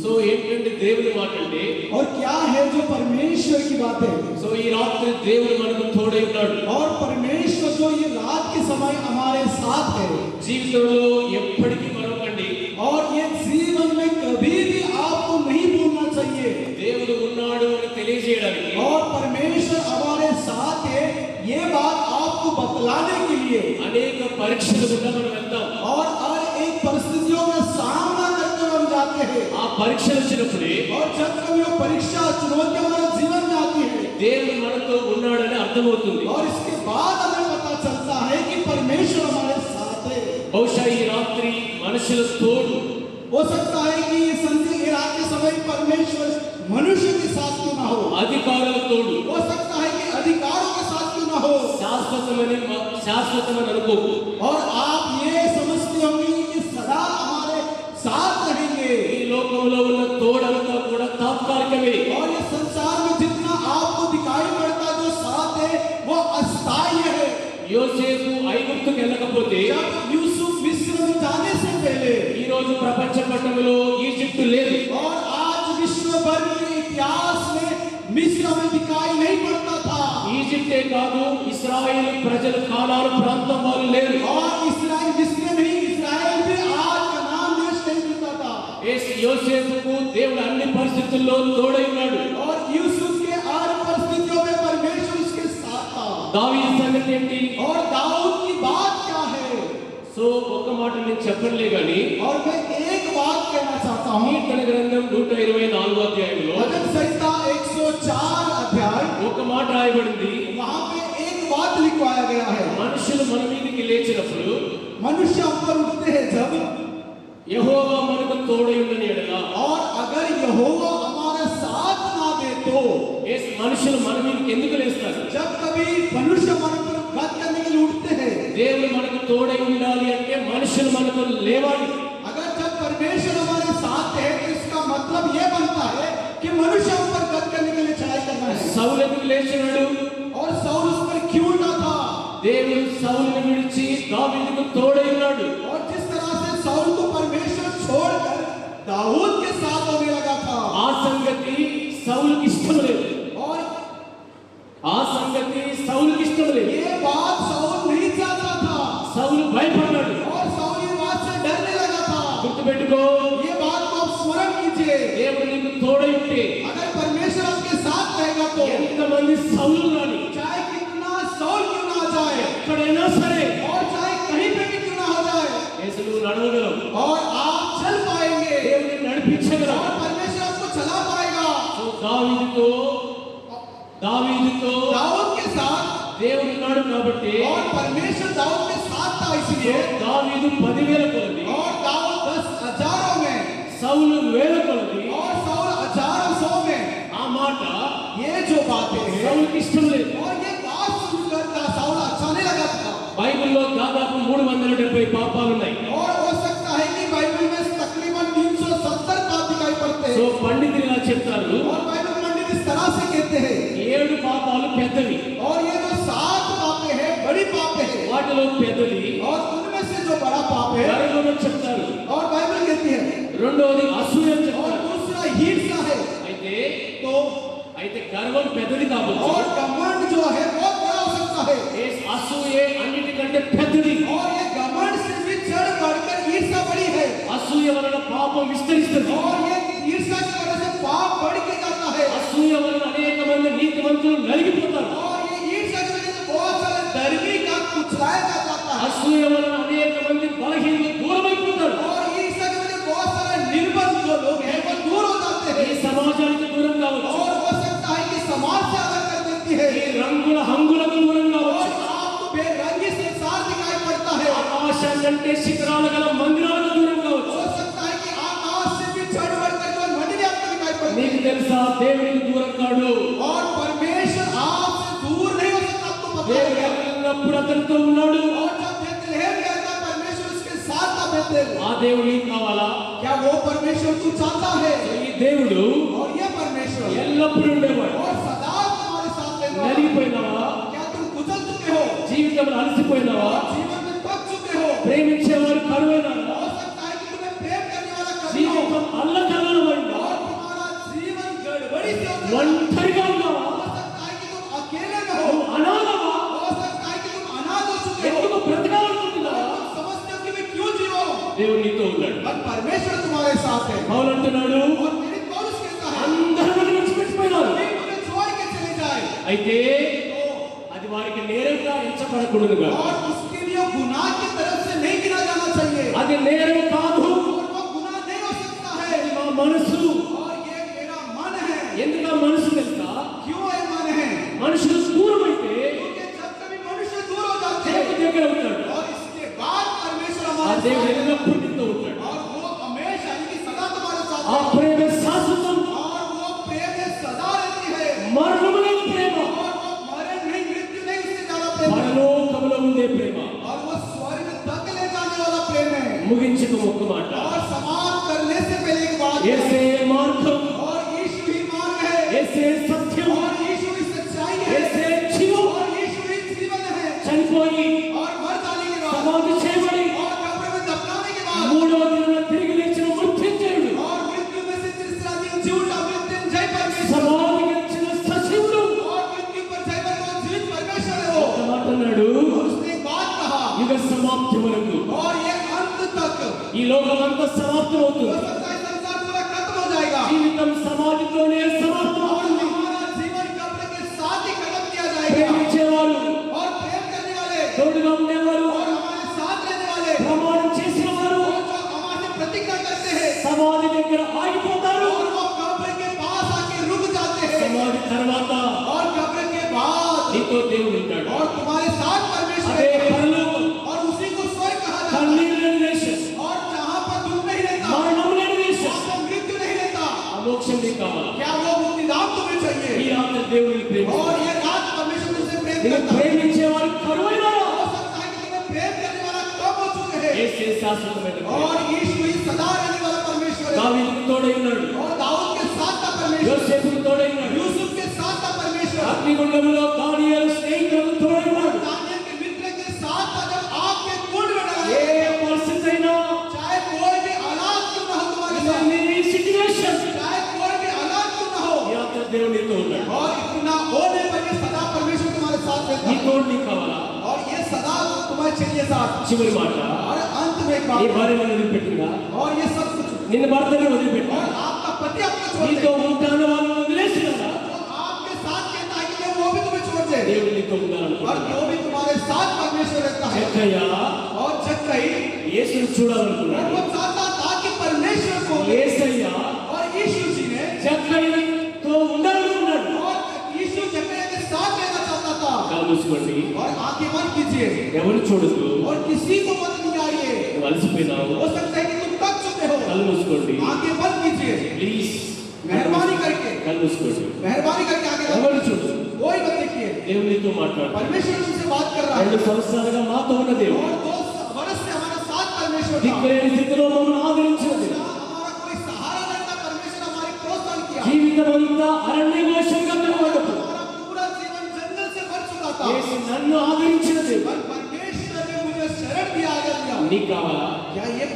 So ఏంటంటే దేవుని మాట అంటే और क्या है जो परमेश्वर की बात है। సో ఈ రాత్రి దేవుడు మనకు తోడై ఉన్నాడు और परमेश्वर जो ये रात के समय हमारे साथ है। జీవితంలో ఎప్పటికీ మరొకండి और ये जीवन में कभी भी आपको नहीं भूलना चाहिए। దేవుడు ఉన్నాడు అని తెలియజేయడానికి और परमेश्वर हमारे साथ है ये बात आपको बतलाने के लिए అనేక పరీక్షలు గుండా మనం వెళ్తాం और हर एक परिस्थितियों का सामना करते हुए हम जाते हैं। ఆ పరీక్షలు వచ్చినప్పుడే और जब कभी वो परीक्षा चुनौतियां हमारे जीवन में आती है దేవుడు మనతో ఉన్నాడని అర్థమవుతుంది और इसके बाद हमें पता चलता है कि परमेश्वर हमारे साथ है। బహుశా ఈ రాత్రి మనుషుల తోడు हो सकता है कि ये संधि ये रात के समय परमेश्वर मनुष्य के साथ क्यों ना हो। అధికారుల తోడు हो सकता है कि अधिकारों के साथ क्यों ना हो। శాశ్వతమని అనుకోకు और आप ये समझते होंगे कि सदा हमारे साथ रहेंगे। ఈ లోకంలో ఉన్న తోడంతా కూడా తాత్కాలికమే और ये संसार में जितना आपको दिखाई पड़ता जो साथ है वो अस्थायी है। యోసేపు ఐగుప్తుకు వెళ్ళకపోతే जब यूसुफ मिस्र में जाने से पहले ఈ రోజు ప్రపంచ పటంలో ఈజిప్ట్ లేదు और आज विश्व भर के इतिहास में मिस्र में दिखाई नहीं पड़ता था। ఈజిప్టే కాదు ఇశ్రాయేలు ప్రజలు కానాను ప్రాంతం వాళ్ళు లేరు और इस्राएल मिस्र नहीं इस्राएल भी आज कनान देश नहीं मिलता था। యోసేపుకు దేవుడు అన్ని పరిస్థితుల్లో తోడై ఉన్నాడు और यूसुफ के हर परिस्थितियों में परमेश्वर उसके साथ था। దావీదు సంగతి ఏంటి और दाऊद की बात क्या है। సో ఒక్క మాట నేను చెప్పలే గాని और मैं एक बात कहना चाहता हूँ। కీర్తన గ్రంథం 124 అధ్యాయంలో भजन संहिता 104 अध्याय ఒక మాట రాయబడింది वहाँ पे एक बात लिखवाया गया है। మనుషులు మన మీదకి లేచినప్పుడు मनुष्य हम पर उठते हैं जब యెహోవా మనకు తోడై ఉండని ఎడల और अगर यहोवा हमारा साथ ना दे तो మనుషులు మన మీదకి ఎందుకు లేస్తారు जब कभी मनुष्य मन पर घात करने के लिए उठते हैं దేవుడు మనకు తోడై ఉండాలి అంటే మనుషులు మనకు లేవాలి अगर जब परमेश्वर हमारे साथ है तो इसका मतलब ये बनता है कि मनुष्य हम पर घात करने के लिए चढ़ाई करना है। సౌలుకు లేచినాడు और साउल उस पर क्यों ना था। దేవుడు సౌలుని విడిచి దావీదుకు తోడై ఉన్నాడు और जिस तरह से साउल को परमेश्वर छोड़कर दाऊद के साथ होने लगा था ఆ సంగతి సౌలుకి ఇష్టం లేదు और ఆ సంగతి సౌలుకి ఇష్టం లేదు ये बात साउल नहीं चाहता था। సౌలు భయపడ్డాడు और साउल ये बात से डरने लगा था। గుర్తుపెట్టుకో ये बात को आप स्मरण कीजिए। దేవుడు నీకు తోడై ఉంటే अगर परमेश्वर आपके साथ रहेगा तो ఎంతమంది సౌలు రాని चाहे कितना साउल क्यों ना आ जाए ఎక్కడైనా సరే और चाहे कहीं पे भी क्यों ना हो जाए యేసును నడవగలవు और आप चल पाएंगे దేవుని నడిపించగలవు और परमेश्वर आपको चला पाएगा। సో దావీదుతో दाऊद के साथ దేవుడు ఉన్నాడు కాబట్టి और परमेश्वर दाऊद के साथ था इसलिए దావీదు 10,000 కొలది और दाऊद 10,000 में సౌలు 1,000 కొలది और साउल 1,000 में। ఆ మాట ये जो बातें हैं సౌలుకి ఇష్టం లేదు और ये बात सुनकर साउल अच्छा नहीं लगा था। బైబిల్లో దాదాపు 370 పాపాలు ఉన్నాయి और हो सकता है कि बाइबल में तकरीबन 370 पाप दिखाई पड़ते సో हैं। పండితులు ఇలా చెప్తారు और बाइबल पंडित इस तरह से कहते हैं 7 పాపాలు పెద్దవి और ये जो 7 पापे हैं बड़ी पापे हैं వాటిలో పెద్దది और उनमें से जो बड़ा पाप है గర్వం చెప్తారు और बाइबल कहती है రెండోది అసూయ और చెప్తారు दूसरा हिंसा है। तो అయితే గర్వం పెద్దది కావచ్చు और घमंड जो है बहुत बड़ा हो सकता है ఏ అసూయ అన్నిటికంటే పెద్దది और ये घमंड से भी चढ़ बढ़कर ईर्ष्या बड़ी है అసూయ వలన పాపం విస్తరిస్తుంది और ये ईर्ष्या की वजह से पाप बढ़ के जाता है అసూయ వలన అనేక మంది నీతిమంతులు నలిగిపోతారు और ये ईर्ष्या की वजह से बहुत सारे धर्मी का कुचलाया जाता है అసూయ వలన అనేక మంది బలహీనలు దూరమైపోతారు और ईर्ष्या की वजह से बहुत सारे निर्बल जो लोग हैं वो दूर हो जाते ఈ हैं సమాజానికి దూరం కావచ్చు और हो सकता है कि समाज से अलग कर देती ఈ है రంగుల హంగులకు దూరం और కావచ్చు आपको बेरंगी संसार दिखाई पड़ता है। ఆకాశం కంటే శిఖరాలు గల మందిరాలకు దూరం కావచ్చు हो सकता है कि आकाश से भी चढ़ बढ़कर जो मंदिर आपको दिखाई पड़ती నీకు है తెలుసా దేవునికి దూరం కాడు और परमेश्वर आपसे दूर नहीं हो सकता आपको पता దేవుడు है। ఎక్కడున్నప్పుడు అతనితో ఉన్నాడు और जब बेथलेहम गया था परमेश्वर उसके साथ था बेथेल। ఆ దేవుడు నీకు కావాలా क्या वो परमेश्वर तू चाहता है। ఈ దేవుడు और ये परमेश्वर ఎల్లప్పుడూ ఉండేవాడు और सदा तुम्हारे साथ रहने वाला। నలిగిపోయినావా क्या तुम कुचल चुके हो జీవితంలో అలసిపోయినావా जीवन में थक चुके हो। ప్రేమించేవారు కరువైనారా हो सकता है कि तुम्हें प्रेम करने वाला कभी हो జీవితం అల్లకల్లమైందా పట్టకూడదుగా. और उसके लिए गुनाह की तरफ से नहीं गिना जाना चाहिए అది నేరం కాదు. और वो गुनाह नहीं हो सकता है ఇది మా మనసు. और ये मेरा मन है ఎందుకు ఆ మనసు తెలుసా? क्यों ये मन है మనుషులు దూరం అయితే क्योंकि जब कभी मनुष्य दूर हो जाते దేవుడి हैं దగ్గర ఉంటాడు. और इसके बाद परमेश्वर ఆ हमारे దేవుడు साथ है ఎల్లప్పుడూ నీతో ఉంటాడు. और वो हमेशा इनकी सदा तुम्हारे साथ ఆ है ప్రేమ శాశ్వతం. और वो प्रेम सदा रहती है మరణము లేని ప్రేమ, और वो मरण नहीं मृत्यु नहीं उससे ज्यादा प्रेम है పరలోకములో ఉండే ప్రేమ. और वो स्वर्ग तक ले जाने वाला प्रेम है ముగించక ఒక్క మాట. और समाप्त करने से पहले एक बात యేసే है మార్గం, और यीशु ही मार्ग है యేసే సత్యం, और यीशु ही सच्चाई है యేసే జీవం. और यीशु ही जीवन है చనిపోయి और मर जाने के बाद సమాధి చేయబడి और कब्र में दफनाने के बाद మూడవ దినాన తిరిగి లేచిన మృత్యుంజయుడు, और मृत्यु में से तीसरा दिन जी उठा मृत्युंजय परमेश्वर సమాధి గెలిచిన సజీవుడు. और मृत्यु पर जय बनो जीवित परमेश्वर है वो ఒక మాట అన్నాడు, और उसने एक बात कहा యుగ సమాప్తి వరకు और ये अंत तक ఈ లోకమంతా సమాప్తం हो అవుతుంది. सकता है संसार पूरा खत्म हो जाएगा జీవితం సమాధితోనే సమాప్తం और అవుతుంది. हमारा जीवन कब्र के साथ ही खत्म किया जाएगा ప్రేమించేవారు, और प्रेम करने वाले తోడుగా ఉండేవారు, और हमारे साथ रहने वाले ప్రమాణం చేసిన వారు और जो हमारे प्रतिज्ञा करते हैं సమాధి దగ్గర ఆగిపోతారు. और वो कब्र के पास आके रुक जाते हैं సమాధి తర్వాత और कब्र के बाद నీతో దేవుడు ఉంటాడు. और तुम्हारे साथ परमेश्वर అదే है పరలోకం, और ఉसी को स्वर्ग कहा जाता है కన్నీరు లేని దేశం, और जहाँ पर दुख नहीं रहता మరణం లేని దేశం. वहाँ पर मृत्यु नहीं रहता ఆ మోక్షం నీకు కావాలా? क्या वो मुक्तिदान तुम्हें ఈ चाहिए రాత్రి దేవుడిని ప్రేమ, और ये रात परमेश्वर तुमसे प्रेम నేను करता है ప్రేమించేవారు కరువైనారా? हो सकता है कि तुम्हें प्रेम करने वाला कम हो चुके हैं యేసే శాశ్వతమైన ప్రేమ. और यीशु ही सदा रहने वाला परमेश्वर है దావీదుకు తోడై ఉన్నాడు, और दाऊद के साथ था परमेश्वर యోసేపుకు తోడై ఉన్నాడు, यूसुफ के साथ था परमेश्वर అగ్నిగుండములో దానియేలు స్నేహితులకు తోడై ఉన్నాడు. दानियल के मित्र के साथ था जब आग के कुंड में डाला ఏ పరిస్థితి అయినా, चाहे कोई भी हालात क्यों ना हो तुम्हारे साथ నీ సిచ్యువేషన్, चाहे कोई भी हालात क्यों ना हो ఈ రాత్రి దేవుడు నీతో ఉన్నాడు. और इतना होने पर ये सदा परमेश्वर तुम्हारे साथ रहता నీ है తోడు నీకు కావాలా? और ये सदा तुम्हारे चाहिए साथ చివరి మాట, और अंत में एक నీ बात భార్యను వదిలిపెట్టిందా? और ये सब कुछ నిన్ను భర్తను వదిలిపెట్టా? और आपका पति आपको छोड़ నీతో दे ఉంటాను వాళ్ళని వదిలేసినాడా? जो आपके साथ कहता है कि वो भी तुम्हें छोड़ दे దేవుడు నీతో और ఉండాలనుకుంటున్నాడు. जो भी तुम्हारे साथ परमेश्वर रहता है జక్కయ్య और जक्कई యేసుని और చూడాలనుకున్నాడు. वो चाहता था कि परमेश्वर को యేసయ్య और यीशु जी ने జక్కయ్యతో ఉండాలనుకున్నాడు. और यीशु जक्कई के साथ रहना चाहता था కళ్ళు మూసుకోండి, और आंखें बंद कीजिए ఎవరు చూడదు. और किसी को मत निकालिए నువ్వు అలసిపోయినావు, हो सकता है कि तुम थक चुके हो కళ్ళు మూసుకోండి आंखें बंद कीजिए ప్లీజ్. मेहरबानी करके కళ్ళు మూసుకోండి, मेहरबानी करके आगे ఎవరు చూడదు. कोई मत देखिए దేవుడు నీతో మాట్లాడు. परमेश्वर तुमसे बात कर रहा है 2 సంవత్సరాలుగా మాతో ఉన్న దేవుడు, और 2 वर्ष से हमारे साथ परमेश्वर था దిక్కులేని స్థితిలో మమ్మల్ని ఆదరించినది. हमारा कोई सहारा नहीं था परमेश्वर हमारी प्रोत्साहन किया జీవితం అంతా అరణ్యఘోషంగా కనబడదు. हमारा पूरा जीवन जंगल से भर चुका था యేసు నన్ను ఆదరించినది. पर परमेश्वर ने मुझे शरण दिया आदर दिया నీకు కావాలా? क्या ये